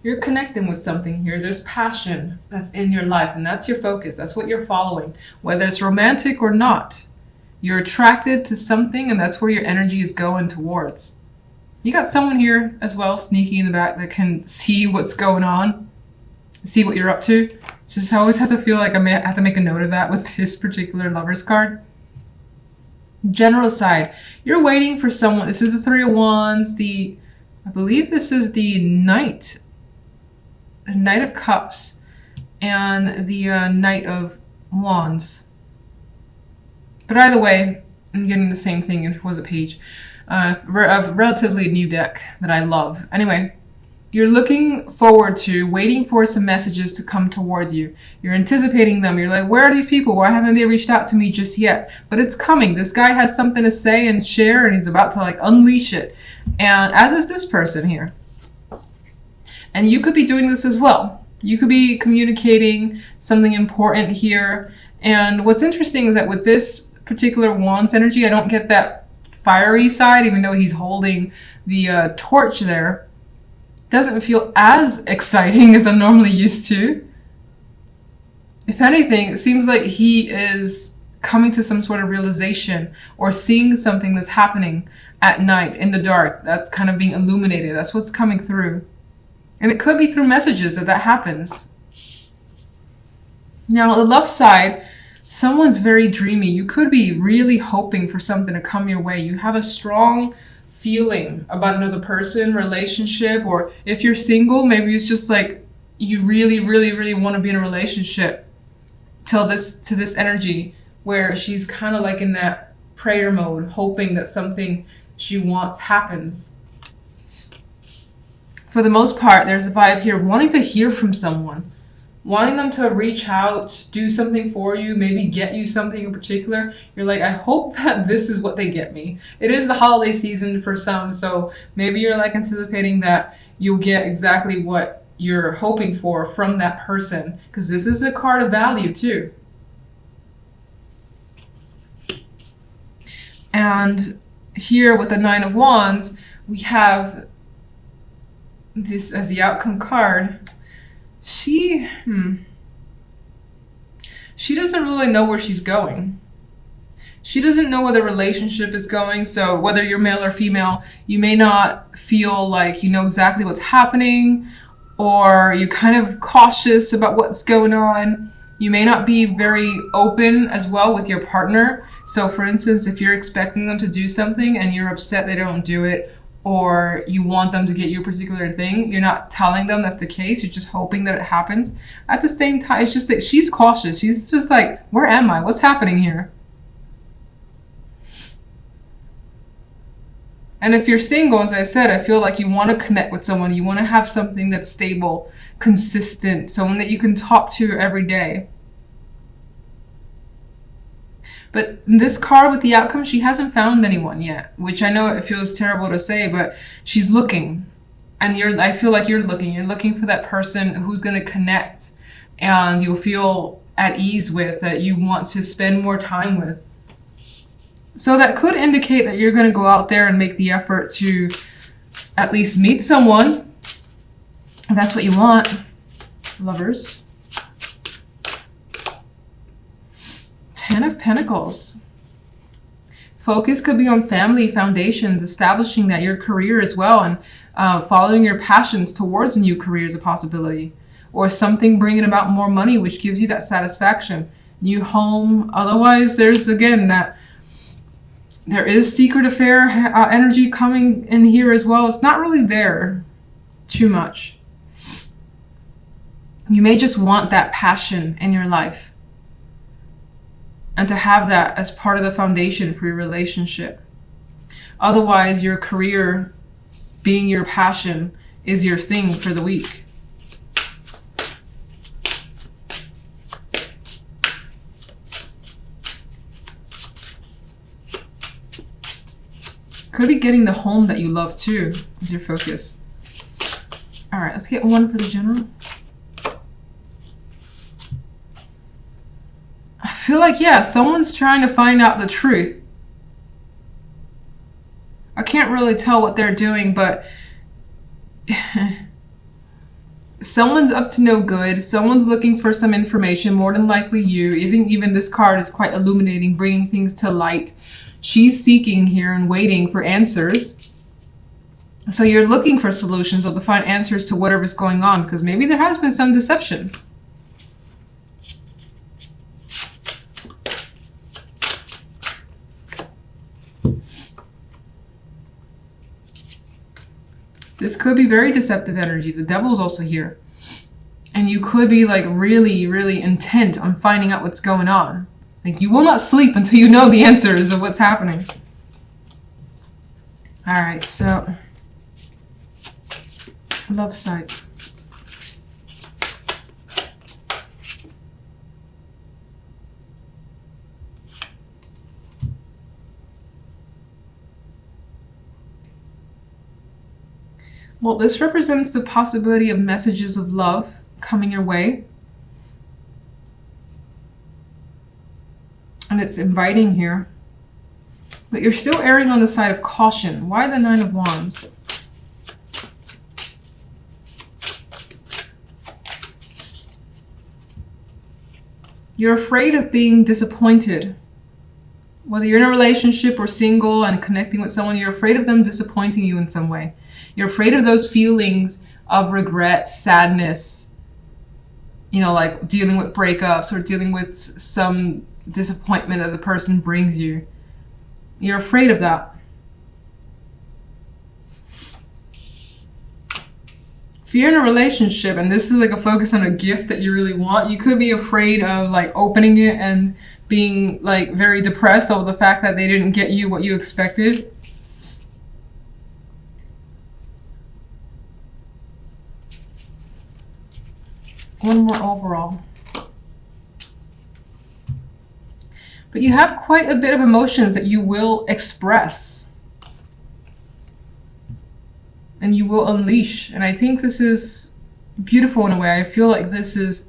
You're connecting with something here. There's passion that's in your life, and that's your focus. That's what you're following, whether it's romantic or not. You're attracted to something, and that's where your energy is going towards. You got someone here as well, sneaky in the back, that can see what's going on, see what you're up to. Just I always have to feel like I may have to make a note of that with this particular Lover's card. General side, you're waiting for someone. This is the Three of Wands. I believe this is the Knight of Cups, and the Knight of Wands. But either way, I'm getting the same thing if it was a page. A relatively new deck that I love. Anyway, you're looking forward to, waiting for some messages to come towards you. You're anticipating them. You're like, where are these people? Why haven't they reached out to me just yet? But it's coming. This guy has something to say and share, and he's about to like unleash it. And as is this person here. And you could be doing this as well. You could be communicating something important here. And what's interesting is that with this particular Wands energy, I don't get that fiery side, even though he's holding the torch there. Doesn't feel as exciting as I'm normally used to. If anything, it seems like he is coming to some sort of realization or seeing something that's happening at night in the dark that's kind of being illuminated. That's what's coming through. And it could be through messages that happens. Now, on the left side, someone's very dreamy. You could be really hoping for something to come your way. You have a strong feeling about another person, relationship, or if you're single, maybe it's just like you really, really, really want to be in a relationship to this energy where she's kind of like in that prayer mode, hoping that something she wants happens. For the most part, there's a vibe here wanting to hear from someone, wanting them to reach out, do something for you, maybe get you something in particular. You're like, I hope that this is what they get me. It is the holiday season for some, so maybe you're like anticipating that you'll get exactly what you're hoping for from that person, because this is a card of value too. And here with the Nine of Wands, we have this as the outcome card. She doesn't really know where she's going. She doesn't know where the relationship is going. So whether you're male or female, you may not feel like you know exactly what's happening, or you're kind of cautious about what's going on. You may not be very open as well with your partner. So for instance, if you're expecting them to do something and you're upset they don't do it, or you want them to get you a particular thing, you're not telling them that's the case, you're just hoping that it happens. At the same time, it's just that she's cautious. She's just like, where am I? What's happening here? And if you're single, as I said, I feel like you want to connect with someone. You want to have something that's stable, consistent, someone that you can talk to every day. But this card with the outcome, she hasn't found anyone yet, which I know it feels terrible to say, but she's looking. And I feel like you're looking. You're looking for that person who's going to connect and you'll feel at ease with, that you want to spend more time with. So that could indicate that you're going to go out there and make the effort to at least meet someone. If that's what you want, lovers. Ten of Pentacles. Focus could be on family foundations, establishing that your career as well, and following your passions towards a new career is a possibility. Or something bringing about more money, which gives you that satisfaction. New home. Otherwise, there's again that there is secret affair energy coming in here as well. It's not really there too much. You may just want that passion in your life, and to have that as part of the foundation for your relationship. Otherwise, your career being your passion is your thing for the week. Could be getting the home that you love too is your focus. All right, let's get one for the general. I feel like, yeah, someone's trying to find out the truth. I can't really tell what they're doing, but someone's up to no good. Someone's looking for some information, more than likely you. I think even this card is quite illuminating, bringing things to light. She's seeking here and waiting for answers. So you're looking for solutions or to find answers to whatever's going on, because maybe there has been some deception. This could be very deceptive energy. The devil's also here. And you could be like really, really intent on finding out what's going on. Like you will not sleep until you know the answers of what's happening. All right, so love side. Well, this represents the possibility of messages of love coming your way. And it's inviting here. But you're still erring on the side of caution. Why the Nine of Wands? You're afraid of being disappointed. Whether you're in a relationship or single and connecting with someone, you're afraid of them disappointing you in some way. You're afraid of those feelings of regret, sadness, you know, like dealing with breakups or dealing with some disappointment that the person brings you. You're afraid of that. If you're in a relationship and this is like a focus on a gift that you really want, you could be afraid of like opening it and being like very depressed over the fact that they didn't get you what you expected. One more overall. But you have quite a bit of emotions that you will express. And you will unleash. And I think this is beautiful in a way. I feel like this is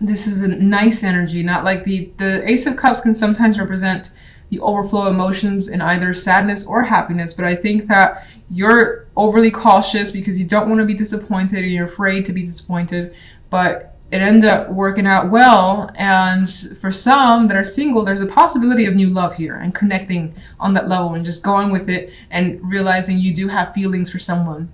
a nice energy, not like the Ace of Cups can sometimes represent the overflow of emotions in either sadness or happiness. But I think that you're overly cautious because you don't want to be disappointed and you're afraid to be disappointed. But it ended up working out well. And for some that are single, there's a possibility of new love here and connecting on that level and just going with it and realizing you do have feelings for someone.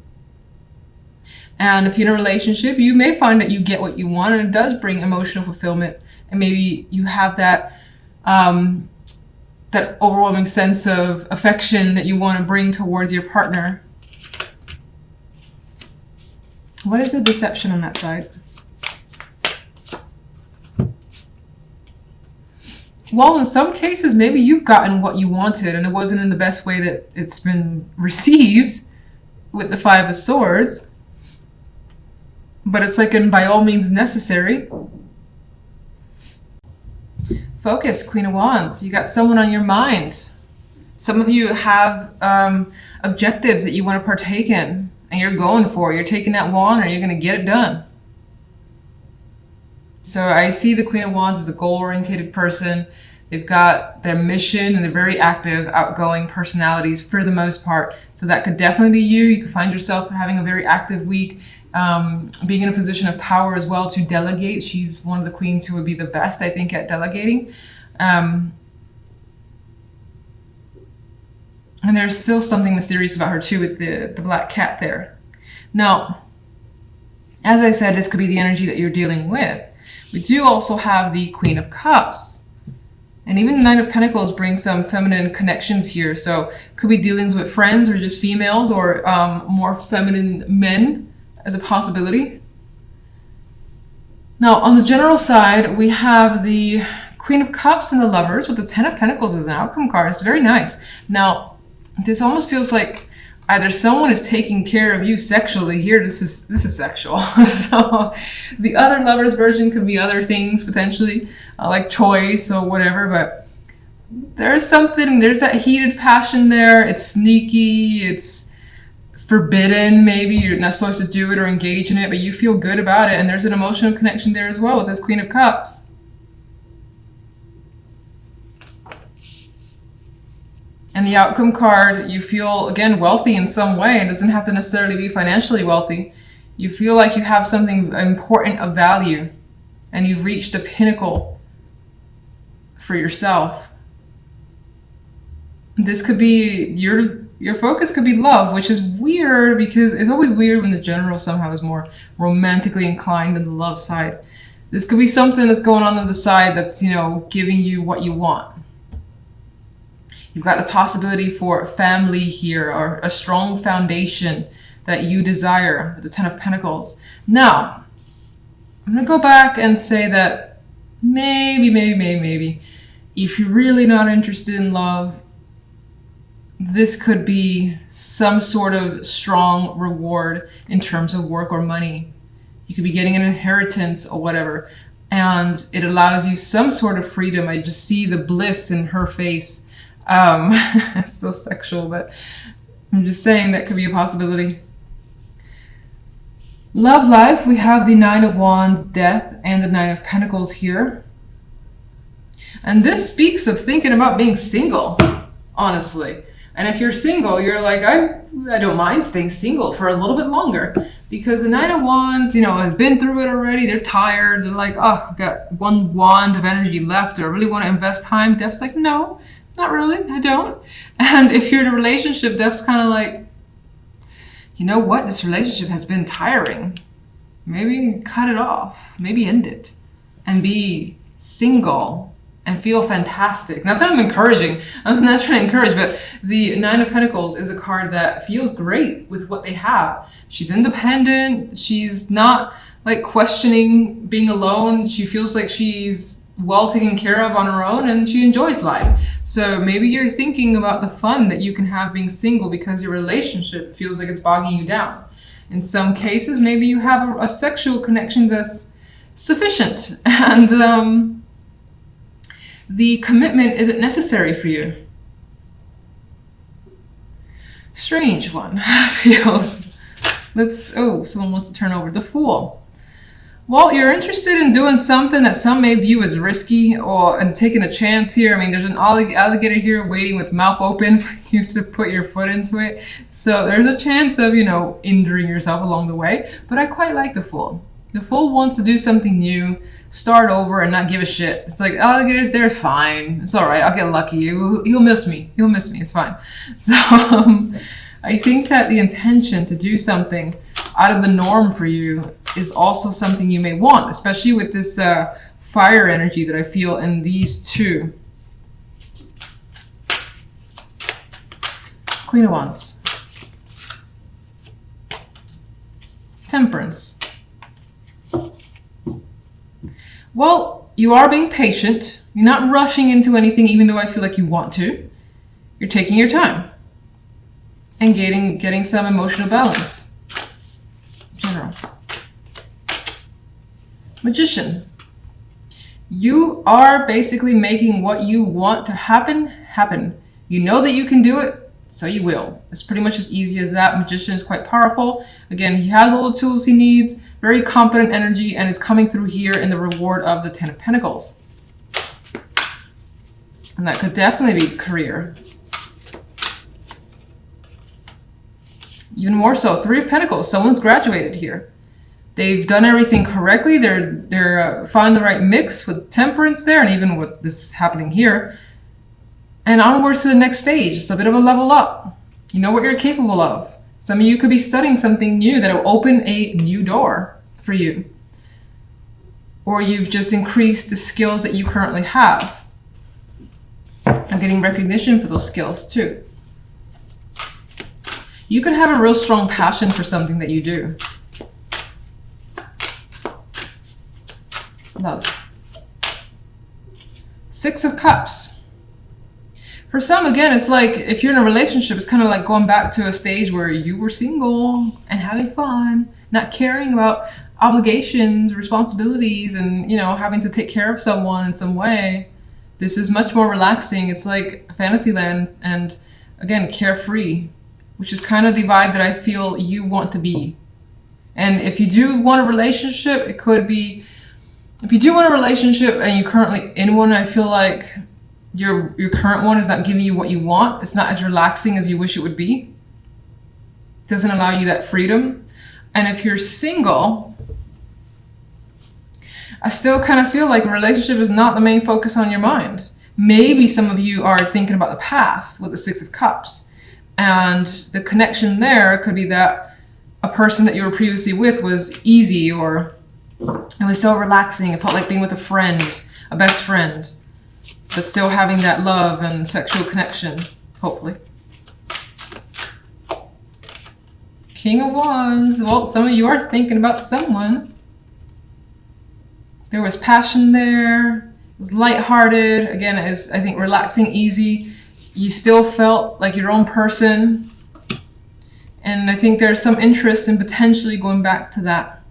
And if you're in a relationship, you may find that you get what you want and it does bring emotional fulfillment. And maybe you have that that overwhelming sense of affection that you want to bring towards your partner. What is the deception on that side? Well, in some cases, maybe you've gotten what you wanted and it wasn't in the best way that it's been received with the Five of Swords. But it's like in by all means necessary. Focus, Queen of Wands. You got someone on your mind. Some of you have objectives that you want to partake in and you're going for it. You're taking that wand and you're going to get it done. So I see the Queen of Wands as a goal-oriented person. They've got their mission and they're very active, outgoing personalities for the most part. So that could definitely be you. You could find yourself having a very active week, being in a position of power as well to delegate. She's one of the queens who would be the best, I think, at delegating. And there's still something mysterious about her too with the black cat there. Now, as I said, this could be the energy that you're dealing with. We do also have the Queen of Cups. And even the Nine of Pentacles brings some feminine connections here. So could be dealings with friends or just females or more feminine men as a possibility. Now, on the general side, we have the Queen of Cups and the Lovers with the Ten of Pentacles as an outcome card. It's very nice. Now, this almost feels like either someone is taking care of you sexually. Here, this is sexual. So the other Lovers version could be other things potentially, like choice or whatever. But there's something, there's that heated passion there. It's sneaky. It's forbidden. Maybe you're not supposed to do it or engage in it, but you feel good about it. And there's an emotional connection there as well with this Queen of Cups. And the outcome card, you feel, again, wealthy in some way. It doesn't have to necessarily be financially wealthy. You feel like you have something important of value and you've reached the pinnacle for yourself. This could be your focus could be love, which is weird because it's always weird when the general somehow is more romantically inclined than the love side. This could be something that's going on the side that's, giving you what you want. You've got the possibility for family here, or a strong foundation that you desire, the Ten of Pentacles. Now, I'm going to go back and say that maybe, if you're really not interested in love, this could be some sort of strong reward in terms of work or money. You could be getting an inheritance or whatever, and it allows you some sort of freedom. I just see the bliss in her face. It's so sexual, but I'm just saying that could be a possibility. Love life, we have the Nine of Wands, Death, and the Nine of Pentacles here. And this speaks of thinking about being single, honestly. And if you're single, you're like, I don't mind staying single for a little bit longer. Because the Nine of Wands, has been through it already. They're tired. They're like, oh, I've got one wand of energy left. Do I really want to invest time? Death's like, no, not really. I don't. And if you're in a relationship, Death's kind of like, you know what? This relationship has been tiring. Maybe cut it off. Maybe end it. And be single. And feel fantastic. Not that I'm encouraging. I'm not trying to encourage, but the Nine of Pentacles is a card that feels great with what they have. She's independent. She's not like questioning being alone. She feels like she's well taken care of on her own and she enjoys life. So maybe you're thinking about the fun that you can have being single because your relationship feels like it's bogging you down. In some cases, maybe you have a sexual connection that's sufficient and the commitment isn't necessary for you. Strange one. Feels. Someone wants to turn over. The Fool. Well, you're interested in doing something that some may view as risky and taking a chance here. I mean, there's an alligator here waiting with mouth open for you to put your foot into it. So there's a chance of, injuring yourself along the way. But I quite like the Fool. The Fool wants to do something new, start over and not give a shit. It's like, alligator's there, fine. It's all right, I'll get lucky. He'll miss me. It's fine. So I think that the intention to do something out of the norm for you is also something you may want, especially with this fire energy that I feel in these two. Queen of Wands. Temperance. Well, you are being patient. You're not rushing into anything, even though I feel like you want to. You're taking your time and getting some emotional balance. General. Magician. You are basically making what you want to happen. You know that you can do it, so you will. It's pretty much as easy as that. Magician is quite powerful. Again, he has all the tools he needs. Very competent energy, and is coming through here in the reward of the Ten of Pentacles. And that could definitely be career. Even more so, Three of Pentacles. Someone's graduated here. They've done everything correctly. They're found the right mix with temperance there, and even with this happening here. And onwards to the next stage. It's a bit of a level up. You know what you're capable of. Some of you could be studying something new that will open a new door for you. Or you've just increased the skills that you currently have. And getting recognition for those skills too. You can have a real strong passion for something that you do. Love. Six of Cups. For some, again, it's like if you're in a relationship, it's kind of like going back to a stage where you were single and having fun, not caring about obligations, responsibilities, and, having to take care of someone in some way. This is much more relaxing. It's like Fantasyland and, again, carefree, which is kind of the vibe that I feel you want to be. And if you do want a relationship, it could be, if you do want a relationship and you're currently in one, I feel like your current one is not giving you what you want. It's not as relaxing as you wish it would be. It doesn't allow you that freedom. And if you're single, I still kind of feel like a relationship is not the main focus on your mind. Maybe some of you are thinking about the past with the Six of Cups. And the connection there could be that a person that you were previously with was easy, or it was so relaxing. It felt like being with a friend, a best friend, but still having that love and sexual connection, hopefully. King of Wands. Well, some of you are thinking about someone. There was passion there. It was lighthearted. Again, it is, I think, relaxing, easy. You still felt like your own person. And I think there's some interest in potentially going back to that.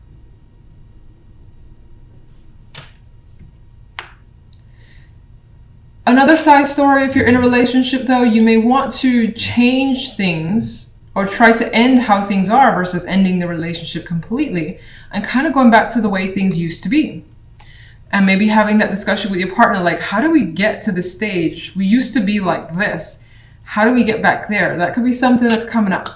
Another side story, if you're in a relationship though, you may want to change things or try to end how things are versus ending the relationship completely and kind of going back to the way things used to be. And maybe having that discussion with your partner, like, how do we get to this stage? We used to be like this. How do we get back there? That could be something that's coming up.